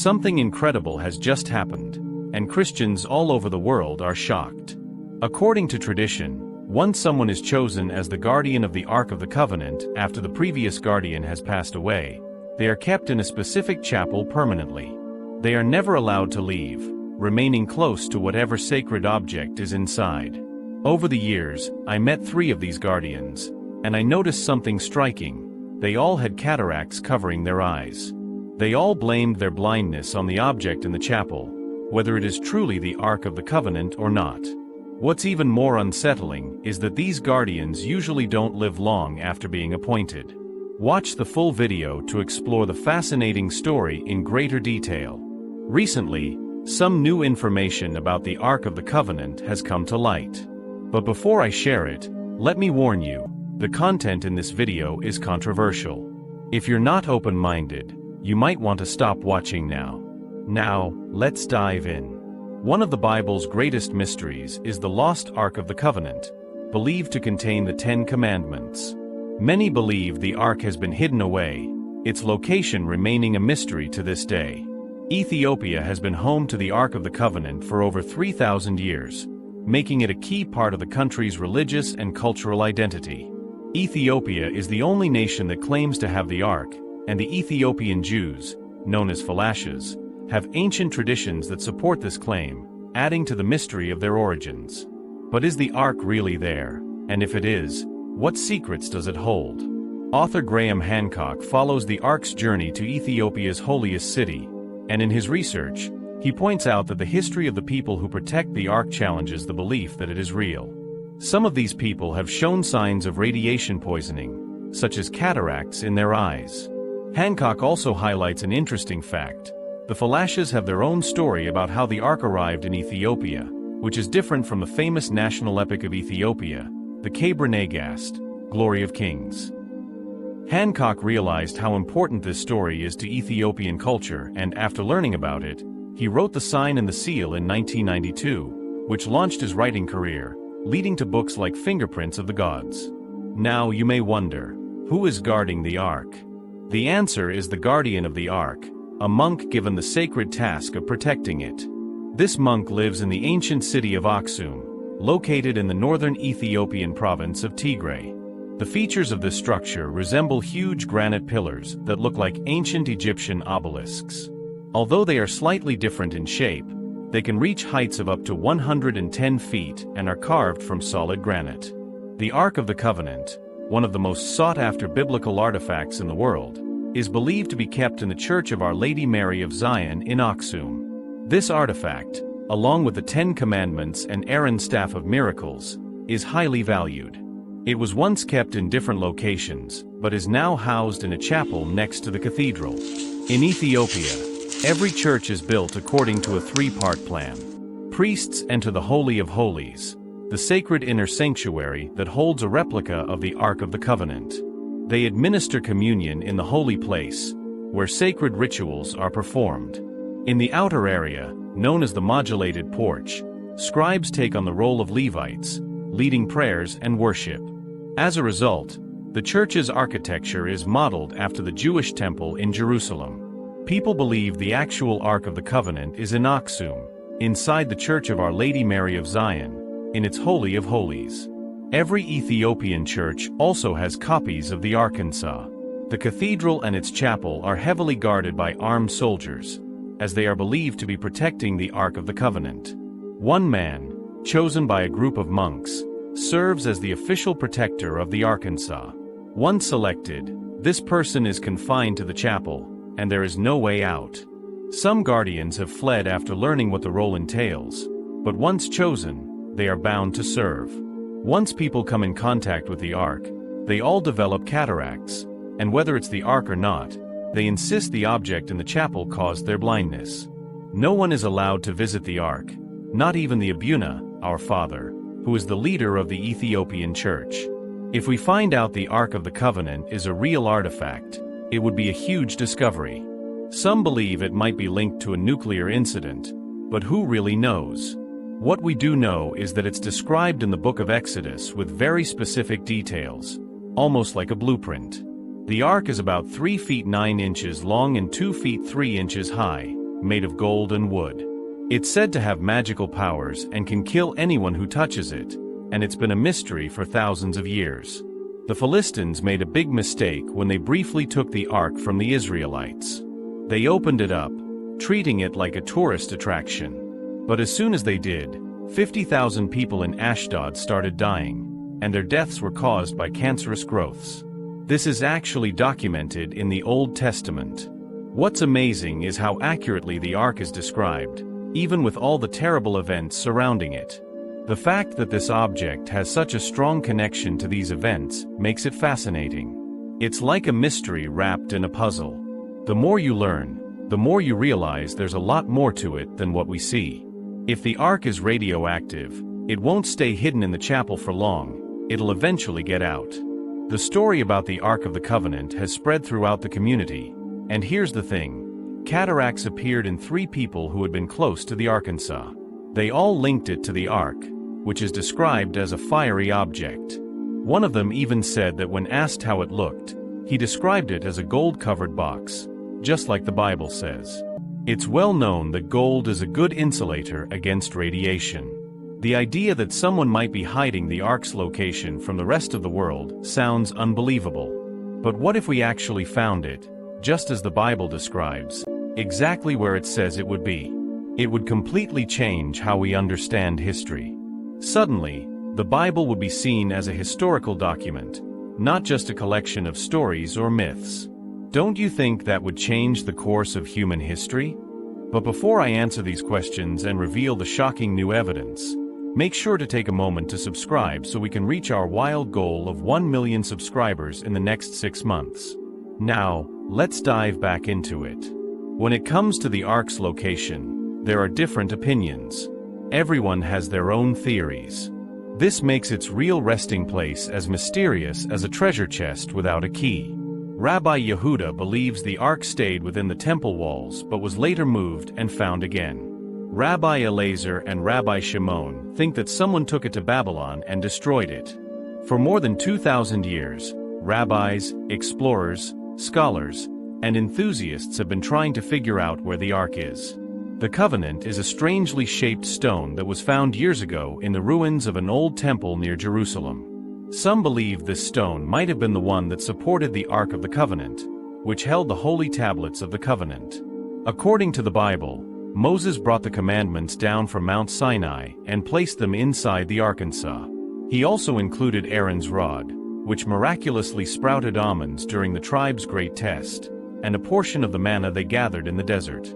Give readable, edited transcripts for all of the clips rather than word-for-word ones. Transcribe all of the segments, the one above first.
Something incredible has just happened, and Christians all over the world are shocked. According to tradition, once someone is chosen as the guardian of the Ark of the Covenant after the previous guardian has passed away, they are kept in a specific chapel permanently. They are never allowed to leave, remaining close to whatever sacred object is inside. Over the years, I met 3 of these guardians, and I noticed something striking. They all had cataracts covering their eyes. They all blamed their blindness on the object in the chapel, whether it is truly the Ark of the Covenant or not. What's even more unsettling is that these guardians usually don't live long after being appointed. Watch the full video to explore the fascinating story in greater detail. Recently, some new information about the Ark of the Covenant has come to light. But before I share it, let me warn you, the content in this video is controversial. If you're not open-minded, you might want to stop watching now. Now, let's dive in. One of the Bible's greatest mysteries is the lost Ark of the Covenant, believed to contain the 10 Commandments. Many believe the Ark has been hidden away, its location remaining a mystery to this day. Ethiopia has been home to the Ark of the Covenant for over 3,000 years, making it a key part of the country's religious and cultural identity. Ethiopia is the only nation that claims to have the Ark, and the Ethiopian Jews, known as Falashas, have ancient traditions that support this claim, adding to the mystery of their origins. But is the Ark really there? And if it is, what secrets does it hold? Author Graham Hancock follows the Ark's journey to Ethiopia's holiest city, and in his research, he points out that the history of the people who protect the Ark challenges the belief that it is real. Some of these people have shown signs of radiation poisoning, such as cataracts in their eyes. Hancock also highlights an interesting fact. The Falashas have their own story about how the Ark arrived in Ethiopia, which is different from the famous national epic of Ethiopia, the Kebra Nagast, Glory of Kings. Hancock realized how important this story is to Ethiopian culture, and after learning about it, he wrote The Sign and the Seal in 1992, which launched his writing career, leading to books like Fingerprints of the Gods. Now you may wonder, who is guarding the Ark? The answer is the guardian of the Ark, a monk given the sacred task of protecting it. This monk lives in the ancient city of Axum, located in the northern Ethiopian province of Tigray. The features of this structure resemble huge granite pillars that look like ancient Egyptian obelisks. Although they are slightly different in shape, they can reach heights of up to 110 feet and are carved from solid granite. The Ark of the Covenant, one of the most sought-after biblical artifacts in the world, is believed to be kept in the Church of Our Lady Mary of Zion in Axum. This artifact, along with the 10 Commandments and Aaron's Staff of Miracles, is highly valued. It was once kept in different locations, but is now housed in a chapel next to the cathedral. In Ethiopia, every church is built according to a 3-part plan. Priests enter the Holy of Holies, the sacred inner sanctuary that holds a replica of the Ark of the Covenant. They administer communion in the holy place, where sacred rituals are performed. In the outer area, known as the modulated porch, scribes take on the role of Levites, leading prayers and worship. As a result, the church's architecture is modeled after the Jewish temple in Jerusalem. People believe the actual Ark of the Covenant is in Axum, inside the Church of Our Lady Mary of Zion, in its Holy of Holies. Every Ethiopian church also has copies of the Arkansas. The cathedral and its chapel are heavily guarded by armed soldiers, as they are believed to be protecting the Ark of the Covenant. One man, chosen by a group of monks, serves as the official protector of the Arkansas. Once selected, this person is confined to the chapel, and there is no way out. Some guardians have fled after learning what the role entails, but once chosen, they are bound to serve. Once people come in contact with the Ark, they all develop cataracts, and whether it's the Ark or not, they insist the object in the chapel caused their blindness. No one is allowed to visit the Ark, not even the Abuna, our father, who is the leader of the Ethiopian church. If we find out the Ark of the Covenant is a real artifact, it would be a huge discovery. Some believe it might be linked to a nuclear incident, but who really knows? What we do know is that it's described in the book of Exodus with very specific details, almost like a blueprint. The Ark is about 3 feet 9 inches long and 2 feet 3 inches high, made of gold and wood. It's said to have magical powers and can kill anyone who touches it, and it's been a mystery for thousands of years. The Philistines made a big mistake when they briefly took the Ark from the Israelites. They opened it up, treating it like a tourist attraction. But as soon as they did, 50,000 people in Ashdod started dying, and their deaths were caused by cancerous growths. This is actually documented in the Old Testament. What's amazing is how accurately the Ark is described, even with all the terrible events surrounding it. The fact that this object has such a strong connection to these events makes it fascinating. It's like a mystery wrapped in a puzzle. The more you learn, the more you realize there's a lot more to it than what we see. If the Ark is radioactive, it won't stay hidden in the chapel for long, it'll eventually get out. The story about the Ark of the Covenant has spread throughout the community, and here's the thing. Cataracts appeared in 3 people who had been close to the Arkansas. They all linked it to the Ark, which is described as a fiery object. One of them even said that when asked how it looked, he described it as a gold-covered box, just like the Bible says. It's well known that gold is a good insulator against radiation. The idea that someone might be hiding the Ark's location from the rest of the world sounds unbelievable. But what if we actually found it, just as the Bible describes, exactly where it says it would be? It would completely change how we understand history. Suddenly, the Bible would be seen as a historical document, not just a collection of stories or myths. Don't you think that would change the course of human history? But before I answer these questions and reveal the shocking new evidence, make sure to take a moment to subscribe so we can reach our wild goal of 1 million subscribers in the next 6 months. Now, let's dive back into it. When it comes to the Ark's location, there are different opinions. Everyone has their own theories. This makes its real resting place as mysterious as a treasure chest without a key. Rabbi Yehuda believes the Ark stayed within the temple walls but was later moved and found again. Rabbi Elazar and Rabbi Shimon think that someone took it to Babylon and destroyed it. For more than 2,000 years, rabbis, explorers, scholars, and enthusiasts have been trying to figure out where the Ark is. The Covenant is a strangely shaped stone that was found years ago in the ruins of an old temple near Jerusalem. Some believe this stone might have been the one that supported the Ark of the Covenant, which held the holy tablets of the Covenant. According to the Bible, Moses brought the commandments down from Mount Sinai and placed them inside the Arkansas. He also included Aaron's rod, which miraculously sprouted almonds during the tribe's great test, and a portion of the manna they gathered in the desert.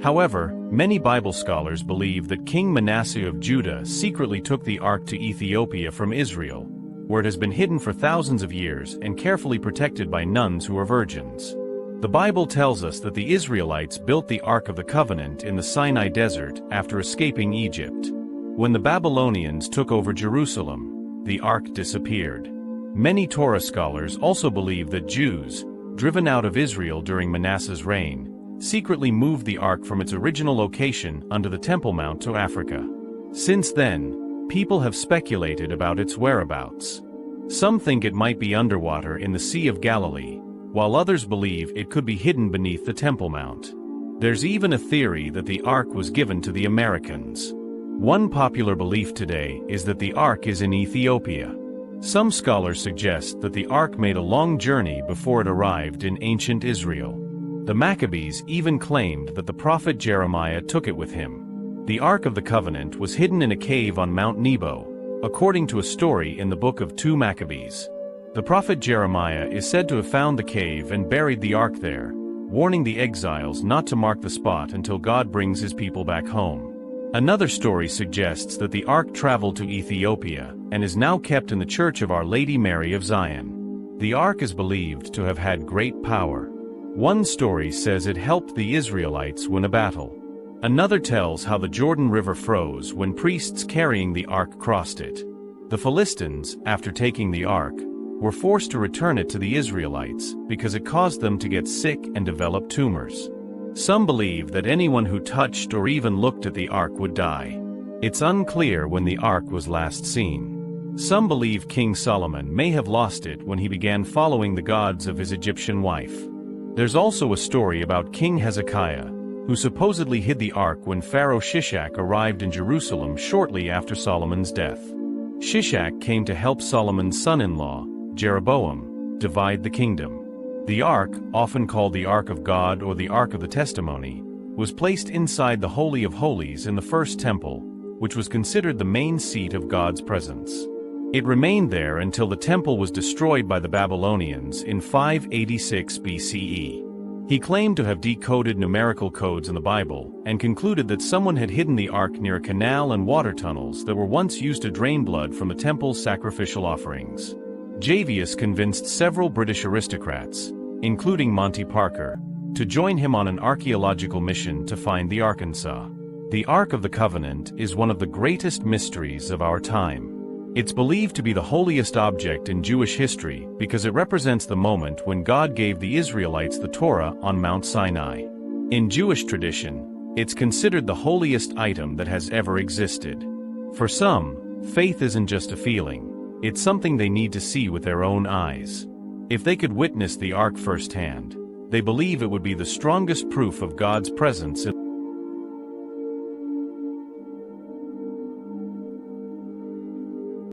However, many Bible scholars believe that King Manasseh of Judah secretly took the Ark to Ethiopia from Israel, where it has been hidden for thousands of years and carefully protected by nuns who are virgins. The Bible tells us that the Israelites built the Ark of the Covenant in the Sinai desert after escaping Egypt. When the Babylonians took over Jerusalem, the Ark disappeared. Many Torah scholars also believe that Jews, driven out of Israel during Manasseh's reign, secretly moved the Ark from its original location under the Temple Mount to Africa. Since then, people have speculated about its whereabouts. Some think it might be underwater in the Sea of Galilee, while others believe it could be hidden beneath the Temple Mount. There's even a theory that the Ark was given to the Americans. One popular belief today is that the Ark is in Ethiopia. Some scholars suggest that the Ark made a long journey before it arrived in ancient Israel. The Maccabees even claimed that the prophet Jeremiah took it with him. The Ark of the Covenant was hidden in a cave on Mount Nebo, according to a story in the book of 2 Maccabees. The prophet Jeremiah is said to have found the cave and buried the Ark there, warning the exiles not to mark the spot until God brings his people back home. Another story suggests that the Ark traveled to Ethiopia and is now kept in the Church of Our Lady Mary of Zion. The Ark is believed to have had great power. One story says it helped the Israelites win a battle. Another tells how the Jordan River froze when priests carrying the Ark crossed it. The Philistines, after taking the Ark, were forced to return it to the Israelites because it caused them to get sick and develop tumors. Some believe that anyone who touched or even looked at the Ark would die. It's unclear when the Ark was last seen. Some believe King Solomon may have lost it when he began following the gods of his Egyptian wife. There's also a story about King Hezekiah, who supposedly hid the ark when Pharaoh Shishak arrived in Jerusalem shortly after Solomon's death. Shishak came to help Solomon's son-in-law, Jeroboam, divide the kingdom. The ark, often called the Ark of God or the Ark of the Testimony, was placed inside the Holy of Holies in the first temple, which was considered the main seat of God's presence. It remained there until the temple was destroyed by the Babylonians in 586 BCE. He claimed to have decoded numerical codes in the Bible and concluded that someone had hidden the ark near a canal and water tunnels that were once used to drain blood from the temple's sacrificial offerings. Javius convinced several British aristocrats, including Monty Parker, to join him on an archaeological mission to find the Arkansas. The Ark of the Covenant is one of the greatest mysteries of our time. It's believed to be the holiest object in Jewish history because it represents the moment when God gave the Israelites the Torah on Mount Sinai. In Jewish tradition, it's considered the holiest item that has ever existed. For some, faith isn't just a feeling, it's something they need to see with their own eyes. If they could witness the Ark firsthand, they believe it would be the strongest proof of God's presence in